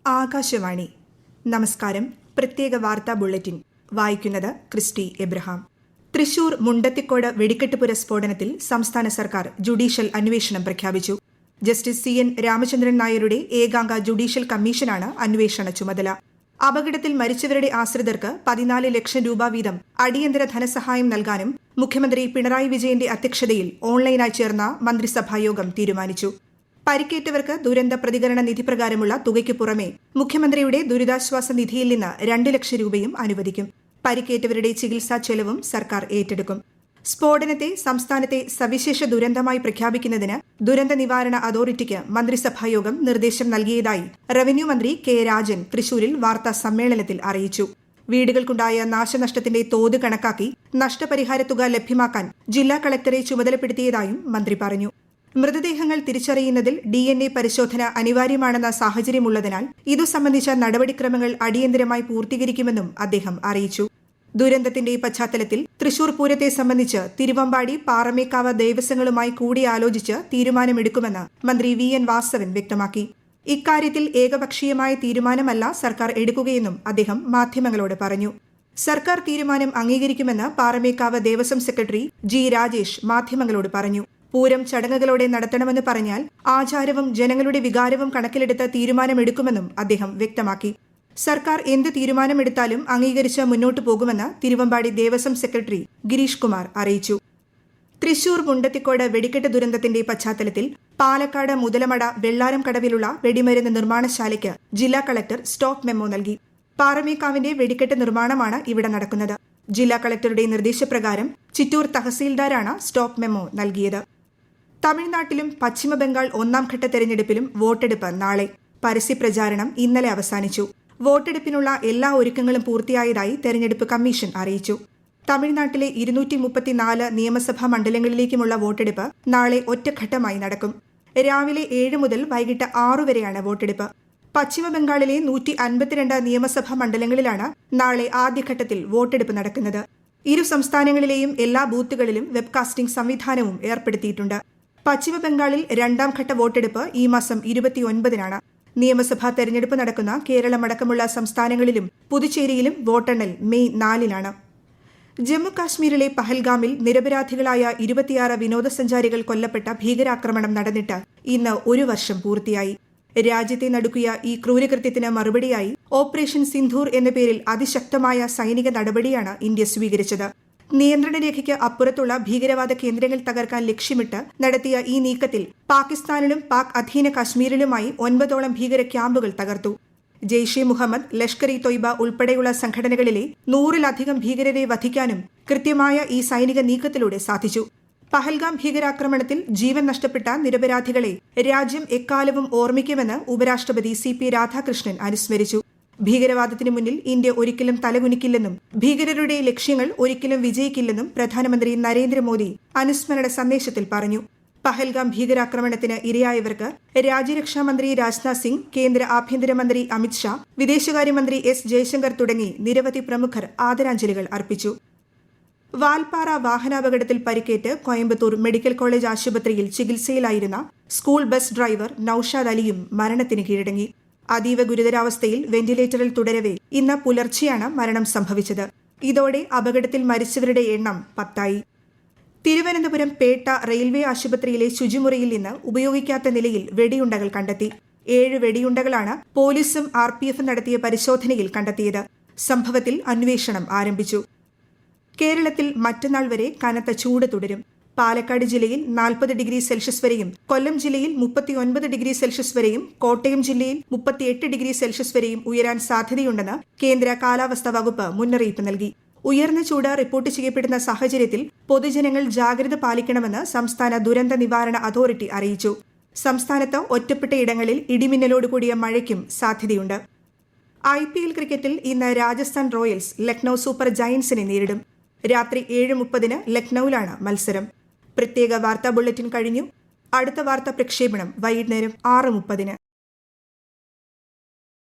ആകാശവാണി. നമസ്കാരം. പ്രത്യേക വാർത്താ ബുള്ളറ്റിൻ വായിക്കുന്നത് ക്രിസ്റ്റി എബ്രഹാം. തൃശൂർ മുണ്ടത്തിക്കോട് വെടിക്കെട്ടുപുര സ്ഫോടനത്തിൽ സംസ്ഥാന സർക്കാർ ജുഡീഷ്യൽ അന്വേഷണം പ്രഖ്യാപിച്ചു. ജസ്റ്റിസ് CN രാമചന്ദ്രൻ നായരുടെ ഏകാംഗ ജുഡീഷ്യൽ കമ്മീഷനാണ് അന്വേഷണ ചുമതല. അപകടത്തിൽ മരിച്ചവരുടെ ആശ്രിതർക്ക് 14 ലക്ഷം രൂപ വീതം അടിയന്തര ധനസഹായം നൽകാനും മുഖ്യമന്ത്രി പിണറായി വിജയന്റെ അധ്യക്ഷതയിൽ ഓൺലൈനായി ചേർന്ന മന്ത്രിസഭായോഗം തീരുമാനിച്ചു. പരിക്കേറ്റവർക്ക് ദുരന്ത പ്രതികരണ നിധി പ്രകാരമുള്ള തുകയ്ക്ക് പുറമെ മുഖ്യമന്ത്രിയുടെ ദുരിതാശ്വാസ നിധിയിൽ നിന്ന് 2 ലക്ഷം രൂപയും അനുവദിക്കും. പരിക്കേറ്റവരുടെ ചികിത്സാ ചെലവും സർക്കാർ ഏറ്റെടുക്കും. സ്ഫോടനത്തെ സംസ്ഥാനത്തെ സവിശേഷ ദുരന്തമായി പ്രഖ്യാപിക്കുന്നതിന് ദുരന്ത നിവാരണ അതോറിറ്റിക്ക് മന്ത്രിസഭായോഗം നിർദ്ദേശം നൽകിയതായി റവന്യൂ മന്ത്രി K. രാജൻ തൃശൂരിൽ വാർത്താ സമ്മേളനത്തിൽ അറിയിച്ചു. വീടുകൾക്കുണ്ടായ നാശനഷ്ടത്തിന്റെ തോത് കണക്കാക്കി നഷ്ടപരിഹാര തുക ലഭ്യമാക്കാൻ ജില്ലാ കളക്ടറെ ചുമതലപ്പെടുത്തിയതായും മന്ത്രി പറഞ്ഞു. മൃതദേഹങ്ങൾ തിരിച്ചറിയുന്നതിൽ DNA പരിശോധന അനിവാര്യമാണെന്ന സാഹചര്യമുള്ളതിനാൽ ഇതു സംബന്ധിച്ച നടപടിക്രമങ്ങൾ അടിയന്തരമായി പൂർത്തീകരിക്കുമെന്നും അദ്ദേഹം അറിയിച്ചു. ദുരന്തത്തിന്റെ പശ്ചാത്തലത്തിൽ തൃശൂർ പൂരത്തെ സംബന്ധിച്ച് തിരുവമ്പാടി, പാറമേക്കാവ് ദേവസ്വങ്ങളുമായി കൂടിയാലോചിച്ച് തീരുമാനമെടുക്കുമെന്ന് മന്ത്രി VN വാസവൻ വ്യക്തമാക്കി. ഇക്കാര്യത്തിൽ ഏകപക്ഷീയമായ തീരുമാനമല്ല സർക്കാർ എടുക്കുകയെന്നും അദ്ദേഹം മാധ്യമങ്ങളോട് പറഞ്ഞു. സർക്കാർ തീരുമാനം അംഗീകരിക്കുമെന്ന് പാറമേക്കാവ് ദേവസ്വം സെക്രട്ടറി G. രാജേഷ് മാധ്യമങ്ങളോട് പറഞ്ഞു. പൂരം ചടങ്ങുകളോടെ നടത്തണമെന്ന് പറഞ്ഞാൽ ആചാരവും ജനങ്ങളുടെ വികാരവും കണക്കിലെടുത്ത് തീരുമാനമെടുക്കുമെന്നും അദ്ദേഹം വ്യക്തമാക്കി. സർക്കാർ എന്ത് തീരുമാനമെടുത്താലും അംഗീകരിച്ച് മുന്നോട്ടു പോകുമെന്ന് തിരുവമ്പാടി ദേവസ്വം സെക്രട്ടറി ഗിരീഷ് കുമാർ അറിയിച്ചു. തൃശൂർ മുണ്ടത്തിക്കോട് വെടിക്കെട്ട് ദുരന്തത്തിന്റെ പശ്ചാത്തലത്തിൽ പാലക്കാട് മുതലമട വെള്ളാരം കടവിലുള്ള വെടിമരുന്ന് നിർമ്മാണശാലയ്ക്ക് ജില്ലാ കളക്ടർ സ്റ്റോപ്പ് മെമ്മോ നൽകി. പാറമേക്കാവിന്റെ വെടിക്കെട്ട് നിർമ്മാണമാണ് ഇവിടെ നടക്കുന്നത്. ജില്ലാ കളക്ടറുടെ നിർദ്ദേശപ്രകാരം ചിറ്റൂർ തഹസീൽദാരാണ് സ്റ്റോപ്പ് മെമ്മോ നൽകിയത്. തമിഴ്നാട്ടിലും പശ്ചിമബംഗാൾ 1ാം ഘട്ട തെരഞ്ഞെടുപ്പിലും വോട്ടെടുപ്പ് നാളെ. പരസ്യപ്രചാരണം ഇന്നലെ അവസാനിച്ചു. വോട്ടെടുപ്പിനുള്ള എല്ലാ ഒരുക്കങ്ങളും പൂർത്തിയായതായി തെരഞ്ഞെടുപ്പ് കമ്മീഷൻ അറിയിച്ചു. തമിഴ്നാട്ടിലെ 234 നിയമസഭാ മണ്ഡലങ്ങളിലേക്കുമുള്ള വോട്ടെടുപ്പ് നാളെ ഒറ്റഘട്ടമായി നടക്കും. രാവിലെ 7 മുതൽ വൈകിട്ട് 6 വരെയാണ് വോട്ടെടുപ്പ്. പശ്ചിമബംഗാളിലെ 152 നിയമസഭാ മണ്ഡലങ്ങളിലാണ് നാളെ ആദ്യഘട്ടത്തിൽ വോട്ടെടുപ്പ് നടക്കുന്നത്. ഇരു സംസ്ഥാനങ്ങളിലെയും എല്ലാ ബൂത്തുകളിലും വെബ്കാസ്റ്റിംഗ് സംവിധാനവും ഏർപ്പെടുത്തിയിട്ടുണ്ട്. പശ്ചിമബംഗാളിൽ 2ാം ഘട്ട വോട്ടെടുപ്പ് ഈ മാസം 29-നാണ്. നിയമസഭാ തെരഞ്ഞെടുപ്പ് നടക്കുന്ന കേരളമടക്കമുള്ള സംസ്ഥാനങ്ങളിലും പുതുച്ചേരിയിലും വോട്ടെണ്ണൽ മെയ് 4-നാണ്. ജമ്മു കാശ്മീരിലെ പഹൽഗാമിൽ നിരപരാധികളായ 26 വിനോദസഞ്ചാരികൾ കൊല്ലപ്പെട്ട ഭീകരാക്രമണം നടന്നിട്ട് ഇന്ന് 1 വർഷം പൂർത്തിയായി. രാജ്യത്തെ നടുക്കിയ ഈ ക്രൂരകൃത്യത്തിന് മറുപടിയായി ഓപ്പറേഷൻ സിന്ധൂർ എന്ന പേരിൽ അതിശക്തമായ സൈനിക നടപടിയാണ് ഇന്ത്യ സ്വീകരിച്ചത്. നിയന്ത്രണ രേഖയ്ക്ക് അപ്പുറത്തുള്ള ഭീകരവാദ കേന്ദ്രങ്ങൾ തകർക്കാൻ ലക്ഷ്യമിട്ട് നടത്തിയ ഈ നീക്കത്തിൽ പാകിസ്ഥാനിലും പാക് അധീന കശ്മീരിലുമായി 9ഓളം ഭീകര ക്യാമ്പുകൾ തകർത്തു. ജെയ്ഷെ മുഹമ്മദ്, ലഷ്കർ-ഇ-തൊയ്ബ ഉൾപ്പെടെയുള്ള സംഘടനകളിലെ 100-ലധികം ഭീകരരെ വധിക്കാനും കൃത്യമായ ഈ സൈനിക നീക്കത്തിലൂടെ സാധിച്ചു. പഹൽഗാം ഭീകരാക്രമണത്തിൽ ജീവൻ നഷ്ടപ്പെട്ട നിരപരാധികളെ രാജ്യം എക്കാലവും ഓർമ്മിക്കുമെന്ന് ഉപരാഷ്ട്രപതി CP രാധാകൃഷ്ണൻ അനുസ്മരിച്ചു. ഭീകരവാദത്തിനു മുന്നിൽ ഇന്ത്യ ഒരിക്കലും തലകുനിക്കില്ലെന്നും ഭീകരരുടെ ലക്ഷ്യങ്ങൾ ഒരിക്കലും വിജയിക്കില്ലെന്നും പ്രധാനമന്ത്രി നരേന്ദ്രമോദി അനുസ്മരണ സന്ദേശത്തിൽ പറഞ്ഞു. പഹൽഗാം ഭീകരാക്രമണത്തിന് ഇരയായവർക്ക് രാജ്യരക്ഷാമന്ത്രി രാജ്നാഥ് സിംഗ്, കേന്ദ്ര ആഭ്യന്തരമന്ത്രി അമിത് ഷാ, വിദേശകാര്യമന്ത്രി S. ജയശങ്കർ തുടങ്ങി നിരവധി പ്രമുഖർ ആദരാഞ്ജലികൾ അർപ്പിച്ചു. വാൽപ്പാറ വാഹനാപകടത്തിൽ പരിക്കേറ്റ് കോയമ്പത്തൂർ മെഡിക്കൽ കോളേജ് ആശുപത്രിയിൽ ചികിത്സയിലായിരുന്ന സ്കൂൾ ബസ് ഡ്രൈവർ നൌഷാദ് അലിയും മരണത്തിന് കീഴടങ്ങി. അതീവ ഗുരുതരാവസ്ഥയിൽ വെന്റിലേറ്ററിൽ തുടരവെ ഇന്ന് പുലർച്ചെയാണ് മരണം സംഭവിച്ചത്. ഇതോടെ അപകടത്തിൽ മരിച്ചവരുടെ എണ്ണം 10ആയി. തിരുവനന്തപുരം പേട്ട റെയിൽവേ ആശുപത്രിയിലെ ശുചിമുറിയിൽ നിന്ന് ഉപയോഗിക്കാത്ത നിലയിൽ വെടിയുണ്ടകൾ കണ്ടെത്തി. 7 വെടിയുണ്ടകളാണ് പോലീസും RPFും നടത്തിയ പരിശോധനയിൽ കണ്ടെത്തിയത്. സംഭവത്തിൽ അന്വേഷണം ആരംഭിച്ചു. കേരളത്തിൽ മറ്റന്നാൾ വരെ കനത്ത ചൂട് തുടരും. പാലക്കാട് ജില്ലയിൽ 40°C വരെയും, കൊല്ലം ജില്ലയിൽ 39°C വരെയും, കോട്ടയം ജില്ലയിൽ 38°C വരെയും ഉയരാൻ സാധ്യതയുണ്ടെന്ന് കേന്ദ്ര കാലാവസ്ഥാ വകുപ്പ് മുന്നറിയിപ്പ് നൽകി. ഉയർന്ന ചൂട് റിപ്പോർട്ട് ചെയ്യപ്പെടുന്ന സാഹചര്യത്തിൽ പൊതുജനങ്ങൾ ജാഗ്രത പാലിക്കണമെന്ന് സംസ്ഥാന ദുരന്ത നിവാരണ അതോറിറ്റി അറിയിച്ചു. സംസ്ഥാനത്ത് ഒറ്റപ്പെട്ട ഇടങ്ങളിൽ ഇടിമിന്നലോടുകൂടിയ മഴയ്ക്കും സാധ്യതയുണ്ട്. IPL ക്രിക്കറ്റിൽ ഇന്ന് രാജസ്ഥാൻ റോയൽസ് ലക്നൌ സൂപ്പർ ജയന്റ്സിനെ നേരിടും. രാത്രി 7:30-ന് ലക്നൌവിലാണ് മത്സരം. പ്രത്യേക വാർത്താ ബുള്ളറ്റിൻ കഴിഞ്ഞു. അടുത്ത വാർത്താ പ്രക്ഷേപണം വൈകുന്നേരം 6:30-ന്.